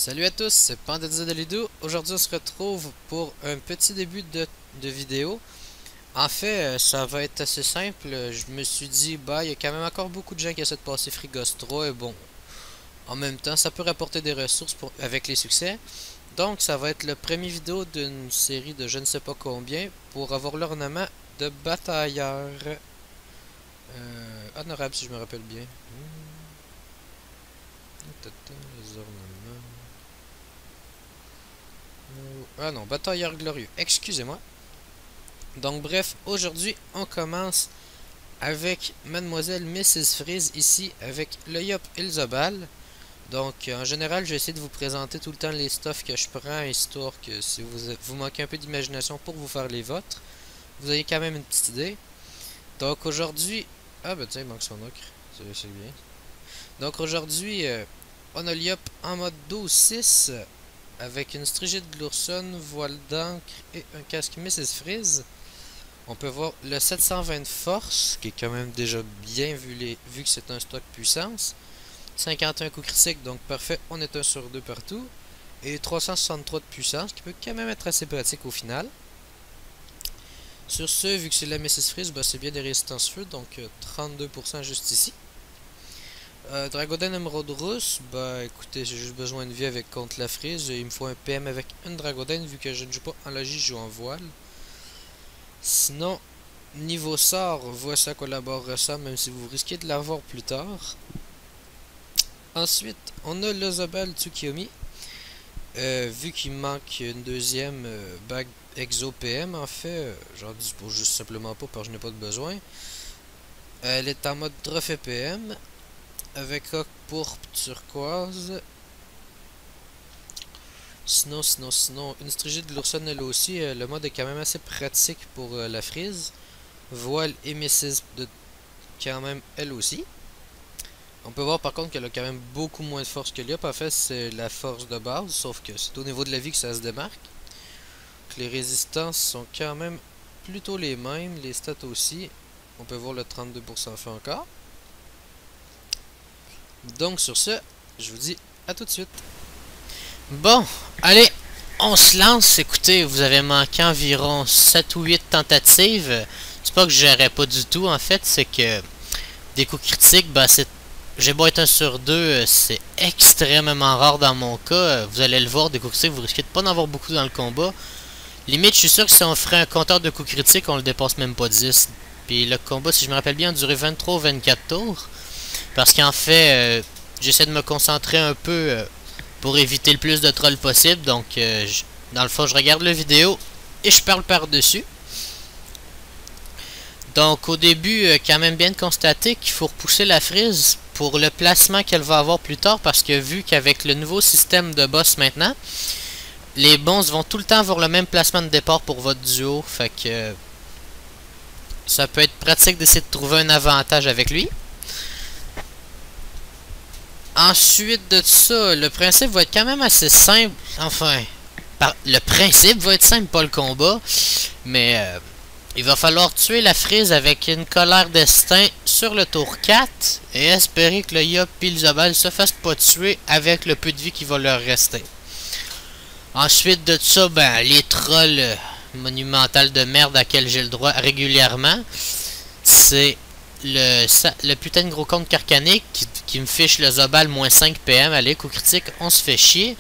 Salut à tous, c'est Pandadza de Lido. Aujourd'hui, on se retrouve pour un petit début de vidéo. En fait, ça va être assez simple. Je me suis dit, bah, il y a quand même encore beaucoup de gens qui essaient de passer Frigos 3 et bon, en même temps, ça peut rapporter des ressources avec les succès. Donc, ça va être le premier vidéo d'une série de je ne sais pas combien pour avoir l'ornement de batailleur. Honorable si je me rappelle bien. Les ornements. Ah non, batailleur glorieux. Excusez-moi. Donc bref, aujourd'hui on commence avec Mademoiselle Mrs. Freeze ici avec le Yop et le Zobal. Donc en général, j'essaie de vous présenter tout le temps les stuffs que je prends, histoire que si vous manquez un peu d'imagination pour vous faire les vôtres, vous avez quand même une petite idée. Donc aujourd'hui... Ah bah tiens, il manque son ocre. C'est bien. Donc aujourd'hui, on a le Yop en mode 12-6 avec une strigide de l'ourson, voile d'encre et un casque Mrs. Freeze. On peut voir le 720 de force, qui est quand même déjà bien vu que c'est un stock puissance. 51 coups critiques, donc parfait, on est 1 sur 2 partout. Et 363 de puissance, qui peut quand même être assez pratique au final. Sur ce, vu que c'est la Mrs. Freeze, bah, c'est bien des résistances feu, donc 32% juste ici. Dragodin émeraude rousse, bah écoutez, j'ai juste besoin de vie avec contre la frise. Il me faut un PM avec une Dragodin, vu que je ne joue pas en logis, je joue en voile. Sinon, niveau sort, voici à quoi la barre ressemble, même si vous risquez de l'avoir plus tard. Ensuite, on a le Zobal Tsukiyomi. Vu qu'il manque une deuxième bague Exo PM, en fait, j'en dispose juste simplement pas parce que je n'ai pas de besoin. Elle est en mode trophée PM, avec roc pourpre turquoise. Sinon, une strigide de l'ourson elle aussi, le mode est quand même assez pratique pour la frise. Voile émissive de quand même elle aussi. On peut voir par contre qu'elle a quand même beaucoup moins de force que l'IOP. En fait, c'est la force de base, sauf que c'est au niveau de la vie que ça se démarque. Donc, les résistances sont quand même plutôt les mêmes, les stats aussi. On peut voir le 32% fait encore. Donc sur ce, je vous dis à tout de suite. Bon, allez, on se lance. Écoutez, vous avez manqué environ 7 ou 8 tentatives. C'est pas que je gérerais pas du tout, en fait, c'est que des coups critiques, bah c'est... J'ai beau être 1 sur 2, c'est extrêmement rare dans mon cas. Vous allez le voir, des coups critiques, vous risquez de pas en avoir beaucoup dans le combat. Limite, je suis sûr que si on ferait un compteur de coups critiques, on le dépasse même pas 10. Puis le combat, si je me rappelle bien, a duré 23 ou 24 tours. Parce qu'en fait, j'essaie de me concentrer un peu pour éviter le plus de trolls possible. Donc, dans le fond, je regarde la vidéo et je parle par-dessus. Donc, au début, quand même bien de constater qu'il faut repousser la frise pour le placement qu'elle va avoir plus tard. Parce que vu qu'avec le nouveau système de boss maintenant, les boss vont tout le temps avoir le même placement de départ pour votre duo. Fait que ça peut être pratique d'essayer de trouver un avantage avec lui. Ensuite de ça, le principe va être quand même assez simple. Enfin, le principe va être simple, pas le combat. Mais il va falloir tuer la frise avec une colère destin sur le tour 4. Et espérer que le Yop et le Zobal se fassent pas tuer avec le peu de vie qui va leur rester. Ensuite de ça, ben, les trolls monumentales de merde à laquelle j'ai le droit régulièrement. C'est le putain de gros compte carcanique qui me fiche le Zobal moins 5 PM. Allez, coup critique, on se fait chier.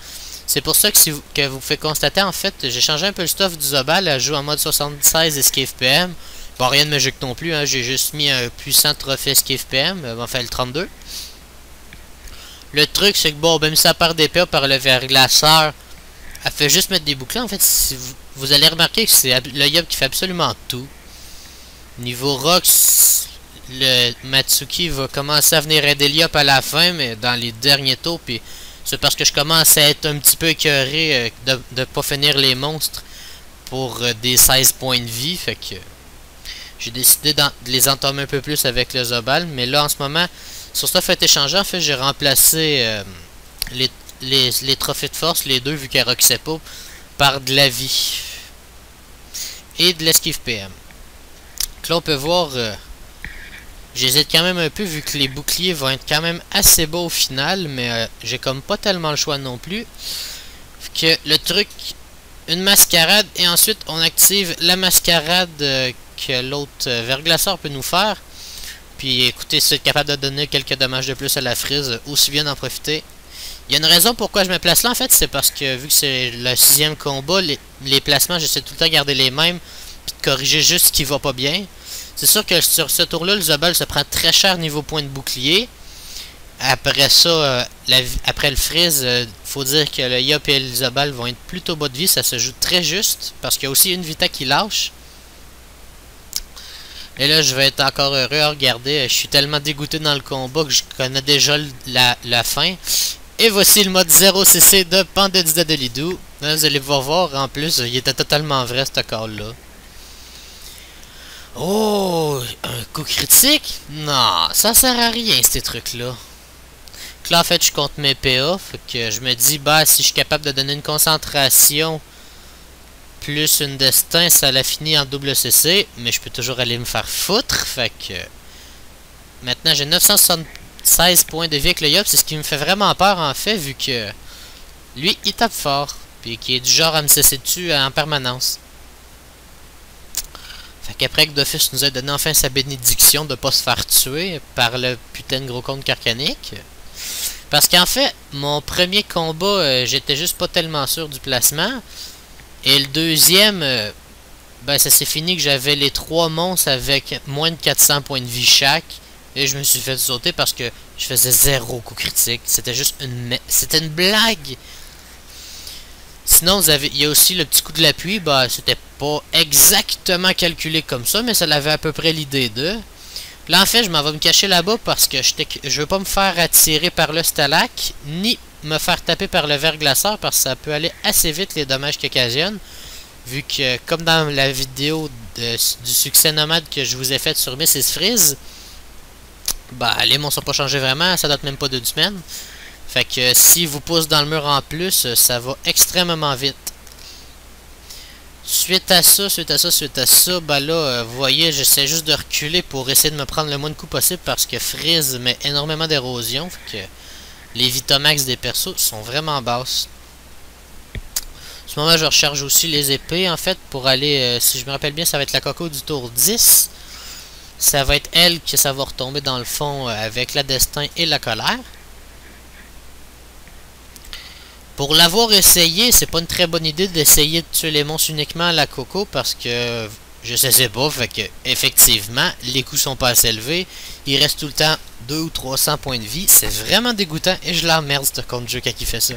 C'est pour ça que vous faites constater, en fait, j'ai changé un peu le stuff du Zobal. Elle joue en mode 76 esquive PM. Bon, rien de magique non plus, hein, j'ai juste mis un puissant trophée esquive PM. Enfin, le 32. Le truc, c'est que bon, même si ça perd d'épée par le verglaceur, elle fait juste mettre des boucliers. En fait, si vous allez remarquer que c'est le Yop qui fait absolument tout. Niveau Rox, le Matsuki va commencer à venir aider l'Yop à la fin, mais dans les derniers tours, puis c'est parce que je commence à être un petit peu écœuré de ne pas finir les monstres pour des 16 points de vie, fait que j'ai décidé de les entamer un peu plus avec le Zobal, mais là en ce moment, sur ça fait échanger, en fait j'ai remplacé les trophées de force, les deux vu qu'elle roxait pas, par de la vie et de l'esquive PM. Donc là on peut voir J'hésite quand même un peu vu que les boucliers vont être quand même assez beaux au final, mais j'ai comme pas tellement le choix non plus. Que le truc, une mascarade et ensuite on active la mascarade que l'autre verglaceur peut nous faire. Puis écoutez, si vous êtes capable de donner quelques dommages de plus à la frise, aussi bien d'en profiter. Il y a une raison pourquoi je me place là en fait, c'est parce que vu que c'est le 6e combat, les placements j'essaie tout le temps de garder les mêmes, puis de corriger juste ce qui va pas bien. C'est sûr que sur ce tour-là, le Zobel se prend très cher niveau point de bouclier. Après ça, après le freeze, faut dire que le Yop et le Zobel vont être plutôt bas de vie, ça se joue très juste, parce qu'il y a aussi une Vita qui lâche. Et là, je vais être encore heureux à regarder, je suis tellement dégoûté dans le combat que je connais déjà la fin. Et voici le mode 0cc de Pandedida de Lidou. Là, vous allez pouvoir voir, en plus, il était totalement vrai ce call-là. Oh, un coup critique? Non, ça sert à rien ces trucs-là. Donc là, en fait, je compte mes PA. Fait que je me dis, bah, si je suis capable de donner une concentration plus une destin, ça l'a fini en double CC. Mais je peux toujours aller me faire foutre. Fait que maintenant, j'ai 976 points de vie avec le Yop. C'est ce qui me fait vraiment peur, en fait, vu que lui, il tape fort. Puis qui est du genre à me cesser dessus en permanence. Fait qu'après que Dofus nous a donné enfin sa bénédiction de pas se faire tuer par le putain de gros compte carcanique. Parce qu'en fait, mon premier combat, j'étais juste pas tellement sûr du placement. Et le deuxième, ben ça s'est fini que j'avais les 3 monstres avec moins de 400 points de vie chaque. Et je me suis fait sauter parce que je faisais 0 coup critique. C'était juste c'était une blague. Sinon, il y a aussi le petit coup de l'appui. Bah, c'était pas exactement calculé comme ça, mais ça avait à peu près l'idée de. Là, en fait, je m'en vais me cacher là-bas parce que je veux pas me faire attirer par le Stalac, ni me faire taper par le verglaceur parce que ça peut aller assez vite les dommages qu'il occasionne. Vu que, comme dans la vidéo du succès nomade que je vous ai fait sur Mrs. Freeze, bah, les monstres n'ont pas changé vraiment, ça date même pas de 2 semaines. Fait que si vous pousse dans le mur en plus, ça va extrêmement vite. Suite à ça, bah là, vous voyez, j'essaie juste de reculer pour essayer de me prendre le moins de coups possible parce que Freeze met énormément d'érosion. Fait que les Vitamax des persos sont vraiment basses. En ce moment, je recharge aussi les épées, en fait, pour aller, si je me rappelle bien, ça va être la Coco du tour 10. Ça va être elle que ça va retomber dans le fond avec la Destin et la Colère. Pour l'avoir essayé, c'est pas une très bonne idée d'essayer de tuer les monstres uniquement à la Coco parce que je sais pas, fait que effectivement, les coups sont pas assez élevés. Il reste tout le temps 200 ou 300 points de vie. C'est vraiment dégoûtant et je l'emmerde ce compte jeu quand il fait ça.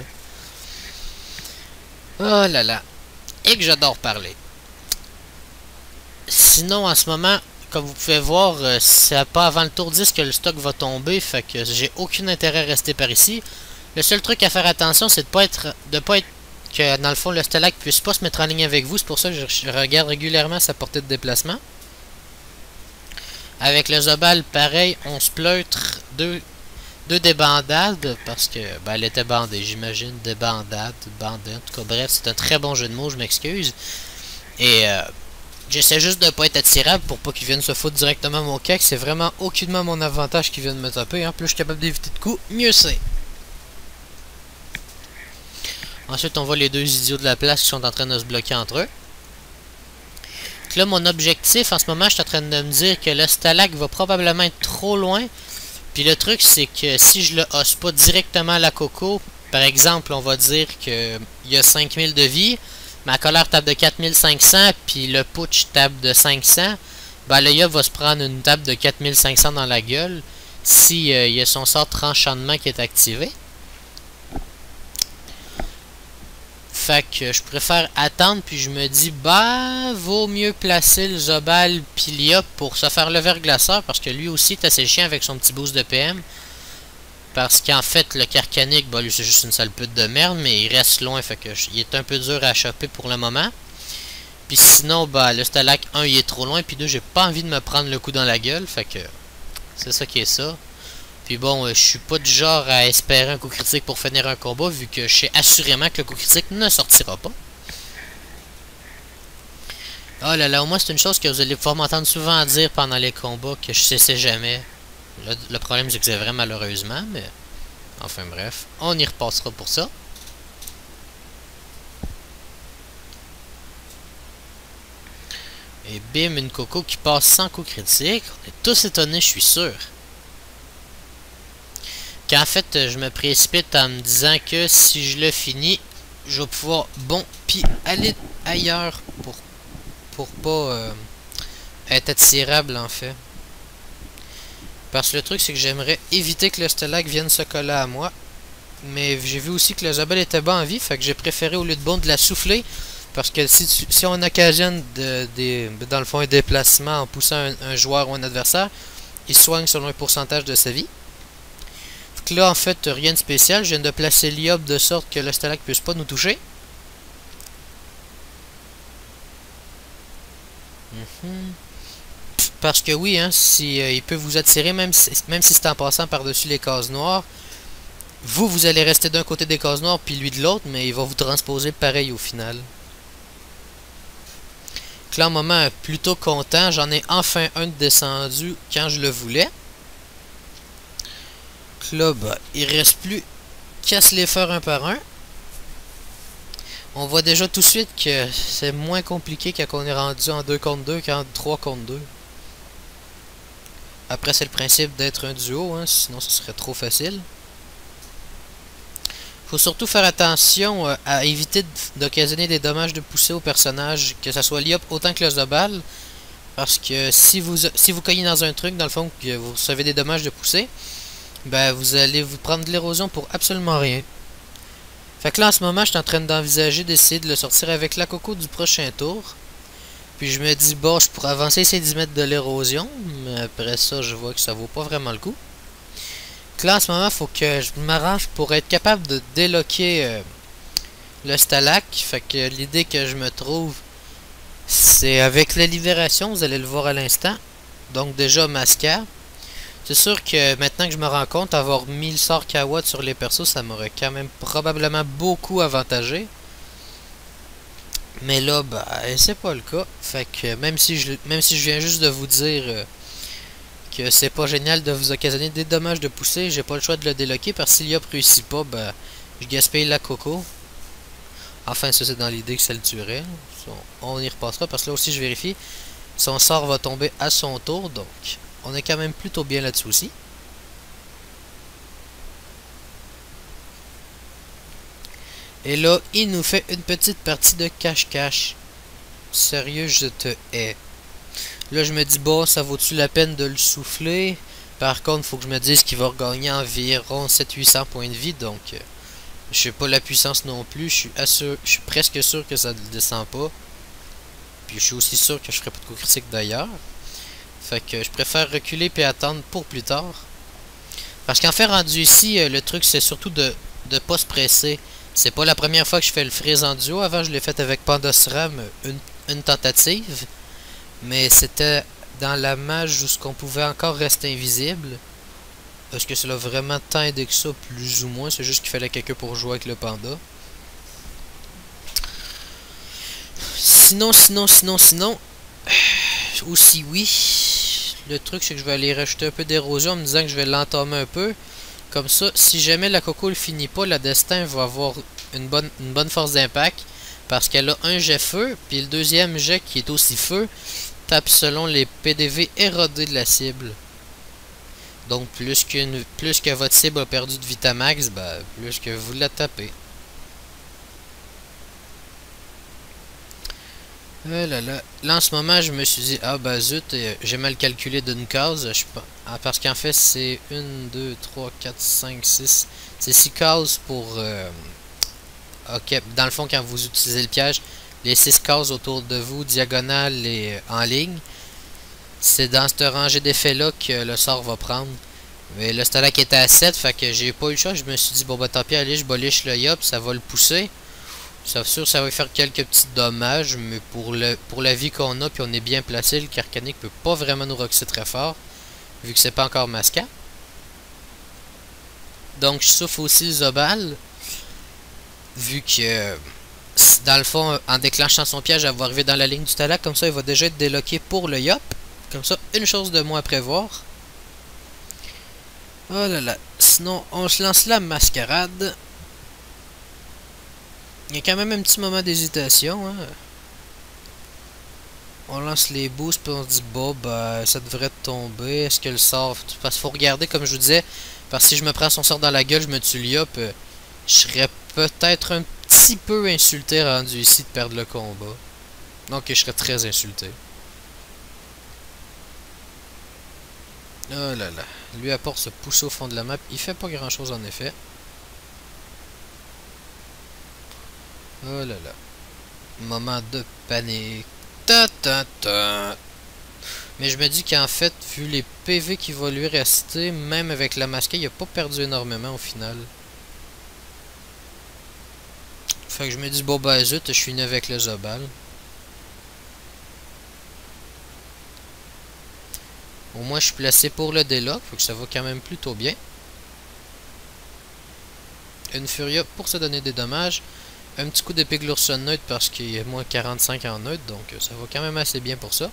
Oh là là. Et que j'adore parler. Sinon, en ce moment, comme vous pouvez voir, c'est pas avant le tour 10 que le stock va tomber, fait que j'ai aucun intérêt à rester par ici. Le seul truc à faire attention, c'est de pas être que dans le fond le Stalac puisse pas se mettre en ligne avec vous. C'est pour ça que je regarde régulièrement sa portée de déplacement. Avec le Zobel, pareil, on se pleutre deux débandades parce que ben, elle était bandée, j'imagine, débandade, bandée. En tout cas, bref, c'est un très bon jeu de mots, je m'excuse. Et j'essaie juste de pas être attirable pour pas qu'ils viennent se foutre directement à mon cac. C'est vraiment aucunement mon avantage qu'ils viennent me taper. Hein. Plus je suis capable d'éviter de coups, mieux c'est. Ensuite, on voit les 2 idiots de la place qui sont en train de se bloquer entre eux. Donc là, mon objectif, en ce moment, je suis en train de me dire que le Stalac va probablement être trop loin. Puis le truc, c'est que si je le hausse pas directement à la Coco, par exemple, on va dire qu'il y a 5000 de vie, ma colère tape de 4500, puis le putsch tape de 500, ben le Yop va se prendre une tape de 4500 dans la gueule si il y a son sort tranchant qui est activé. Fait que je préfère attendre, puis je me dis, bah, vaut mieux placer le Zobel pis le Yop pour se faire le verglaceur, parce que lui aussi est assez chiant avec son petit boost de PM. Parce qu'en fait, le Carcanique, bah, lui c'est juste une sale pute de merde, mais il reste loin, fait que il est un peu dur à choper pour le moment. Puis sinon, bah, le Stalac, 1, il est trop loin, puis 2, j'ai pas envie de me prendre le coup dans la gueule, fait que c'est ça qui est ça. Puis bon, je suis pas du genre à espérer un coup critique pour finir un combat, vu que je sais assurément que le coup critique ne sortira pas. Oh là là, au moins c'est une chose que vous allez pouvoir m'entendre souvent dire pendant les combats que je cessais jamais. Le problème c'est que c'est vrai malheureusement, mais... Enfin bref, on y repassera pour ça. Et bim, une coco qui passe sans coup critique. On est tous étonnés, je suis sûr. Qu'en fait, je me précipite en me disant que si je le finis, je vais pouvoir, bon, puis aller ailleurs pour pas être attirable en fait. Parce que le truc, c'est que j'aimerais éviter que le stalag vienne se coller à moi. Mais j'ai vu aussi que le Zobel était bas en vie, fait que j'ai préféré au lieu de bon de la souffler. Parce que si on occasionne dans le fond un déplacement en poussant un joueur ou un adversaire, il soigne selon un pourcentage de sa vie. Donc là, en fait, rien de spécial. Je viens de placer l'iob de sorte que le stalag ne puisse pas nous toucher. Parce que oui, hein, si, il peut vous attirer, même si c'est en passant par-dessus les cases noires. Vous allez rester d'un côté des cases noires, puis lui de l'autre, mais il va vous transposer pareil au final. Donc là, en moment plutôt content, j'en ai enfin un descendu quand je le voulais. Donc là, bah, il reste plus qu'à se les faire un par un. On voit déjà tout de suite que c'est moins compliqué quand on est rendu en 2 contre 2 qu'en 3 contre 2. Après, c'est le principe d'être un duo, hein, sinon ce serait trop facile. Faut surtout faire attention à éviter d'occasionner des dommages de poussée au personnage, que ce soit l'IOP autant que le Zobal. Parce que si vous cognez dans un truc, dans le fond, que vous recevez des dommages de poussée, ben vous allez vous prendre de l'érosion pour absolument rien. Fait que là, en ce moment, je suis en train d'envisager d'essayer de le sortir avec la coco du prochain tour. Puis je me dis, bon, je pourrais avancer, essayer d'y mettre de l'érosion, mais après ça, je vois que ça vaut pas vraiment le coup. Là, en ce moment, il faut que je m'arrange pour être capable de déloquer le Stalag. Fait que l'idée que je me trouve, c'est avec la libération, vous allez le voir à l'instant. Donc déjà, Mascar. C'est sûr que maintenant que je me rends compte, avoir mis le sort Kawad sur les persos, ça m'aurait quand même probablement beaucoup avantagé. Mais là, bah, c'est pas le cas. Fait que même si je viens juste de vous dire... que c'est pas génial de vous occasionner des dommages de poussée, j'ai pas le choix de le déloquer parce que s'il y a réussi pas, ben je gaspille la coco. Enfin, ça c'est dans l'idée que ça le tuerait. On y repassera parce que là aussi je vérifie. Son sort va tomber à son tour, donc on est quand même plutôt bien là-dessus aussi. Et là, il nous fait une petite partie de cache-cache. Sérieux, je te hais. Là, je me dis, bon, ça vaut-tu la peine de le souffler? Par contre, il faut que je me dise qu'il va regagner environ 700-800 points de vie. Donc, je sais pas la puissance non plus. Je suis presque sûr que ça ne descend pas. Puis, je suis aussi sûr que je ferai pas de coup critique d'ailleurs. Fait que je préfère reculer puis attendre pour plus tard. Parce qu'en fait, rendu ici, le truc, c'est surtout de pas se presser. C'est pas la première fois que je fais le freeze en duo. Avant, je l'ai fait avec Pandosram, une tentative. Mais c'était dans la mage où ce qu'on pouvait encore rester invisible. Est-ce que cela a vraiment tant aidé que ça, plus ou moins? C'est juste qu'il fallait quelqu'un pour jouer avec le panda. Sinon, aussi oui. Le truc, c'est que je vais aller rajouter un peu d'érosion en me disant que je vais l'entamer un peu. Comme ça, si jamais la coco le finit pas, la destin va avoir une bonne force d'impact. Parce qu'elle a un jet feu, puis le deuxième jet qui est aussi feu tape selon les PDV érodés de la cible. Donc plus que votre cible a perdu de Vitamax, ben, plus que vous la tapez. Là, en ce moment, je me suis dit, ah bah zut, j'ai mal calculé d'une case. Parce qu'en fait, c'est 1, 2, 3, 4, 5, 6. C'est 6 cases pour... ok, dans le fond, quand vous utilisez le piège, les 6 cases autour de vous, diagonales et en ligne, c'est dans cette rangée d'effets-là que le sort va prendre. Mais le Stalag était à 7, fait que j'ai pas eu le choix. Je me suis dit, bon bah tant pis, allez, je boliche le yop, ça va le pousser. C'est sûr, ça va faire quelques petits dommages, mais pour la vie qu'on a, puis on est bien placé, le Carcanique peut pas vraiment nous roxer très fort, vu que c'est pas encore Masca. Donc je souffle aussi le Zobal, vu que dans le fond, en déclenchant son piège, elle va arriver dans la ligne du talak. Comme ça, il va déjà être déloqué pour le yop. Comme ça, une chose de moins à prévoir. Oh là là. Sinon, on se lance la mascarade. Il y a quand même un petit moment d'hésitation. Hein. On lance les boosts, puis on se dit, bon, bah, ça devrait tomber. Est-ce que le sort... Parce qu'il faut regarder, comme je vous disais, parce que si je me prends son sort dans la gueule, je me tue le yop, je serais peut-être un petit peu insulté rendu ici de perdre le combat. Donc, je serais très insulté. Oh là là. Lui apporte se pousser au fond de la map. Il fait pas grand chose en effet. Oh là là. Moment de panique. Ta ta ta. Mais je me dis qu'en fait, vu les PV qui vont lui rester, même avec la masquée, il a pas perdu énormément au final. Fait que je me dis, bon bah zut, je suis né avec le Zobal. Au moins, je suis placé pour le déloc, fait que ça va quand même plutôt bien. Une Furia pour se donner des dommages. Un petit coup d'épée Glurson neutre parce qu'il y a moins 45 en neutre, donc ça va quand même assez bien pour ça.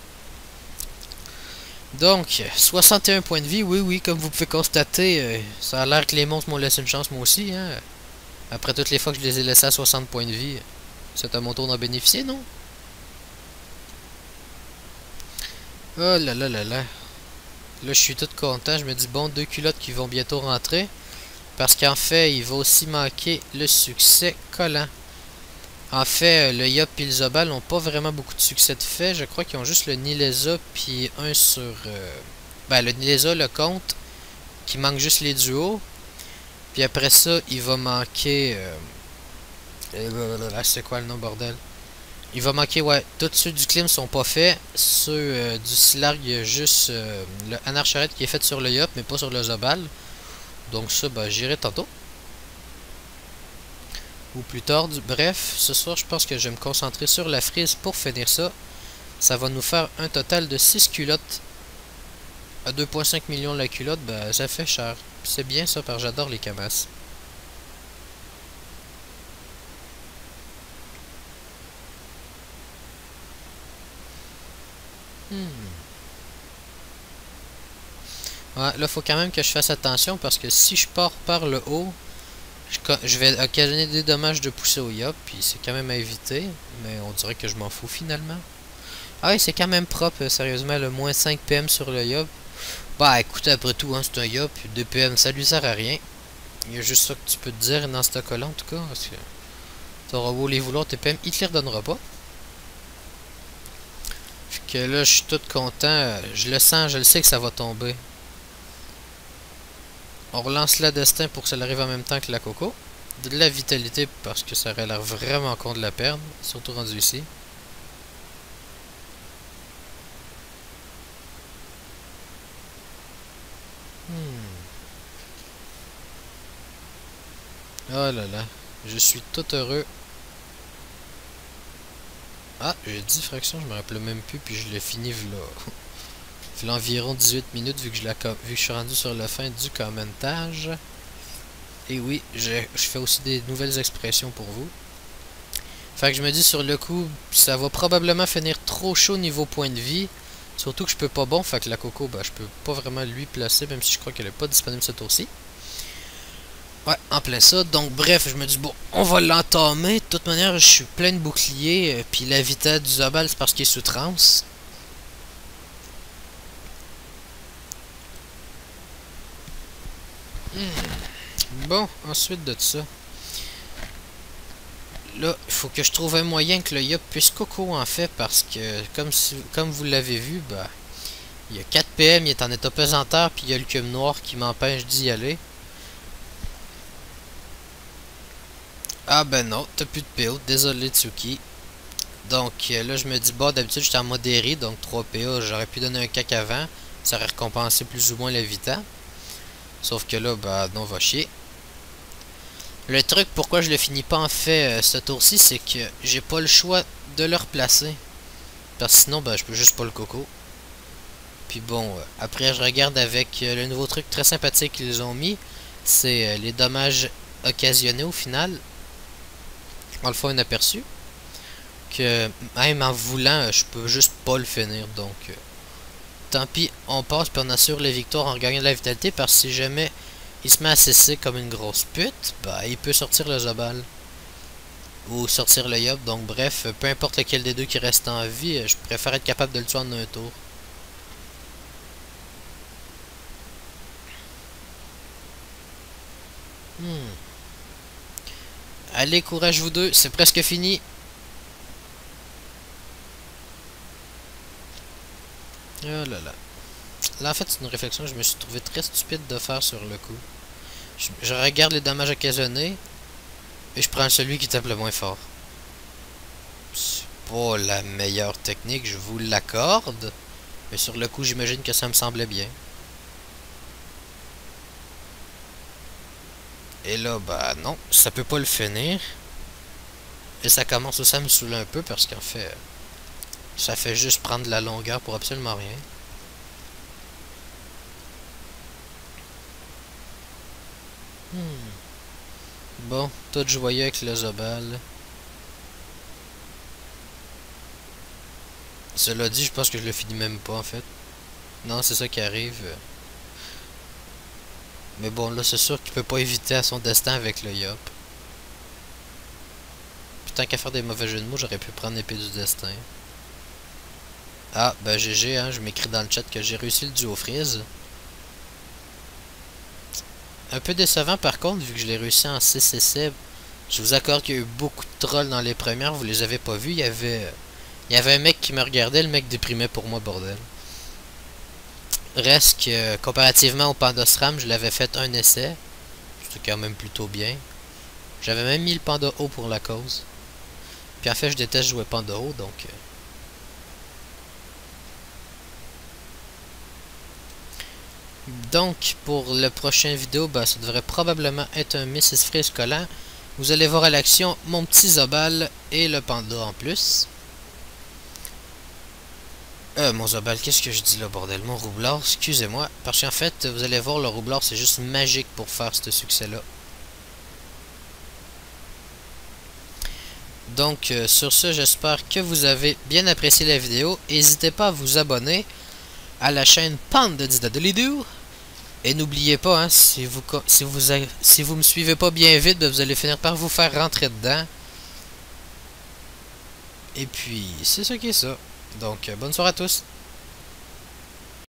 Donc, 61 points de vie, oui, comme vous pouvez constater, ça a l'air que les monstres m'ont laissé une chance moi aussi, hein. Après toutes les fois que je les ai laissés à 60 points de vie, c'est à mon tour d'en bénéficier, non? Oh là là là là. Là, je suis tout content, je me dis, bon, 2 culottes qui vont bientôt rentrer. Parce qu'en fait, il va aussi manquer le succès collant. En fait, le Yop et le Zobal n'ont pas vraiment beaucoup de succès de fait. Je crois qu'ils ont juste le Nileza puis un sur... Ben, le Nileza, le compte, qui manque juste les duos. Puis après ça, il va manquer... c'est quoi le nom, bordel? Il va manquer, ouais, tous ceux du Clim sont pas faits. Ceux du Silarg, il y a juste le Anarcharette qui est fait sur le Yop, mais pas sur le Zobal. Donc ça, ben, j'irai tantôt. Ou plus tard. Bref, ce soir, je pense que je vais me concentrer sur la frise pour finir ça. Ça va nous faire un total de 6 culottes. À 2,5 millions la culotte, ben, ça fait cher. C'est bien ça, parce que j'adore les camasses. Ouais, là, faut quand même que je fasse attention parce que si je pars par le haut, je vais occasionner des dommages de pousser au Yop, puis c'est quand même à éviter, mais on dirait que je m'en fous finalement. Ah oui, c'est quand même propre, sérieusement, le moins 5 PM sur le Yop. Bah écoute, après tout, hein, c'est un Yop, 2 PM, ça lui sert à rien. Il y a juste ça que tu peux te dire dans ce cas-là, en tout cas, parce que t'auras beau les vouloir, tes PM, il te les redonnera pas. Fait que là, je suis tout content, je le sens, je le sais que ça va tomber. On relance la destin pour que ça arrive en même temps que la coco. De la vitalité parce que ça aurait l'air vraiment con de la perdre. Surtout rendu ici. Oh là là. Je suis tout heureux. Ah, j'ai 10 fractions, je me rappelle même plus, puis je l'ai fini v'là. V'là environ 18 minutes vu que je suis rendu sur la fin du commentage. Et oui, je fais aussi des nouvelles expressions pour vous. Fait que je me dis sur le coup, ça va probablement finir trop chaud niveau point de vie. Surtout que je peux pas bon, fait que la coco, bah, je peux pas vraiment lui placer, même si je crois qu'elle est pas disponible ce tour-ci. Ouais, en plein ça. Donc bref, je me dis, bon, on va l'entamer. De toute manière, je suis plein de boucliers. Puis la vitesse du Zobal, c'est parce qu'il est sous transe. Bon, ensuite de ça. Là, il faut que je trouve un moyen que le Yop puisse coco en fait. Parce que, comme vous l'avez vu, bah, il y a 4 PM, il est en état pesanteur. Puis il y a le cube noir qui m'empêche d'y aller. Ah ben non, t'as plus de PO, désolé Tsuki. Donc là je me dis, bah d'habitude j'étais en modéré, donc 3 PO, j'aurais pu donner un cac avant. Ça aurait récompensé plus ou moins la vita. Sauf que là, bah non, va chier. Le truc, pourquoi je le finis pas en fait ce tour-ci, c'est que j'ai pas le choix de le replacer. Parce que sinon, bah je peux juste pas le coco. Puis bon, après je regarde avec le nouveau truc très sympathique qu'ils ont mis. C'est les dommages occasionnés au final. On le fait un aperçu. que même en voulant, je peux juste pas le finir. Donc, tant pis, on passe puis on assure les victoires en regagnant de la vitalité. Parce que si jamais il se met à cesser comme une grosse pute, bah il peut sortir le Zobal. Ou sortir le Yob. Donc, bref, peu importe lequel des deux qui reste en vie, je préfère être capable de le tuer en un tour. Allez, courage vous deux, c'est presque fini. Oh là là. Là, en fait, c'est une réflexion que je me suis trouvé très stupide de faire sur le coup. Je regarde les dommages occasionnés et je prends celui qui tape le moins fort. C'est pas la meilleure technique, je vous l'accorde. Mais sur le coup, j'imagine que ça me semblait bien. Et là, bah non, ça peut pas le finir. Et ça commence aussi à me saouler un peu parce qu'en fait, ça fait juste prendre de la longueur pour absolument rien. Bon, tout joyeux avec le Zobal. Cela dit, je pense que je le finis même pas en fait. Non, c'est ça qui arrive. Mais bon, là, c'est sûr qu'il peut pas éviter à son destin avec le Yop. Puis tant qu'à faire des mauvais jeux de mots, j'aurais pu prendre l'épée du destin. Ah, ben GG, hein, je m'écris dans le chat que j'ai réussi le duo Freeze. Un peu décevant par contre, vu que je l'ai réussi en 6 essais. Je vous accorde qu'il y a eu beaucoup de trolls dans les premières, vous les avez pas vus. Il y avait un mec qui me regardait, le mec déprimait pour moi, bordel. Reste que, comparativement au Panda SRAM, je l'avais fait un essai. C'était quand même plutôt bien. J'avais même mis le Panda haut pour la cause. Puis en fait, je déteste jouer Panda haut, donc... Donc, pour le prochain vidéo, bah, ça devrait probablement être un Mrs. Freeze collant. Vous allez voir à l'action mon petit Zobal et le Panda en plus. Mon Zobal, qu'est-ce que je dis là, bordel? Mon roublard, excusez-moi. Parce qu'en fait, vous allez voir, le roublard, c'est juste magique pour faire ce succès-là. Donc, sur ce, j'espère que vous avez bien apprécié la vidéo. N'hésitez pas à vous abonner à la chaîne Panda Didadolidou. Et n'oubliez pas, hein, si vous me suivez pas bien vite, ben vous allez finir par vous faire rentrer dedans. Et puis, c'est ça qui est ça. Donc, bonne soirée à tous.